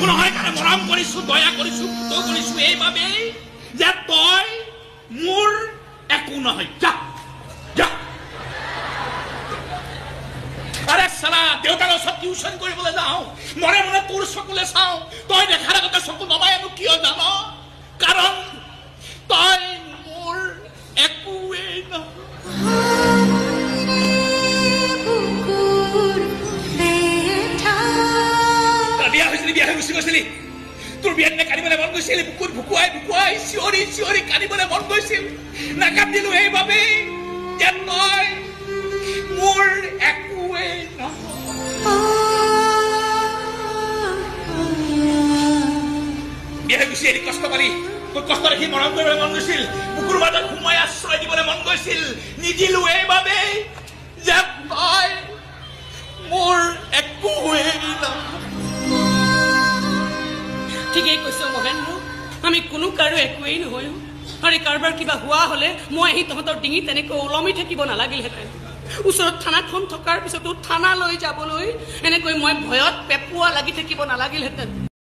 একো নহয় কাৰণে মৰম কৰিছোঁ দয়া কৰিছোঁ পুত কৰিছোঁ এইবাবেই যে তই মোৰ একো নহয় যা যা আৰে সালা দেউতাৰ ওচৰত টিউচন কৰিবলৈ যাওঁ মনে মনে তোৰ চকুলে চাওঁ তই দেখাৰ আগতে চকু নমাই আনো কিয় জান কাৰণ তই মোৰ একোৱেই বিয়া হৈছিলি বিয়া হৈ গুচি গৈছিলি তোৰ বিয়াত নে কান্দিবলৈ মন গৈছিল বুকুত ভুকুৱাই ভুকুৱাই চিঞৰি চিঞৰি কান্দিবলৈ মন গৈছিল নাকান্দিলো এইবাবেই যে তই মোৰ একোৱেই বিয়া হৈ গুচি এৰি কষ্ট পালি তোৰ কষ্ট দেখি মৰম কৰিবলৈ মন গৈছিল বুকুৰ মাজত সোমাই আশ্ৰয় দিবলৈ মন গৈছিল নিদিলো এইবাবেই যে তই মোৰ একোৱেই ঠিকেই কৈছ মহেন্দ্ৰ আমি কোনো কাৰো একোৱেই নহয় আৰু কাৰোবাৰ কিবা হোৱা হলে মই আহি তহঁতৰ ডিঙি তেনেকৈ ওলমি থাকিব নালাগিলহেঁতেন ওচৰত থানাখন থকাৰ পিছতো থানালৈ যাবলৈ এনেকৈ মই ভয়ত পেপুৱা লাগি থাকিব নালাগিলহেঁতেন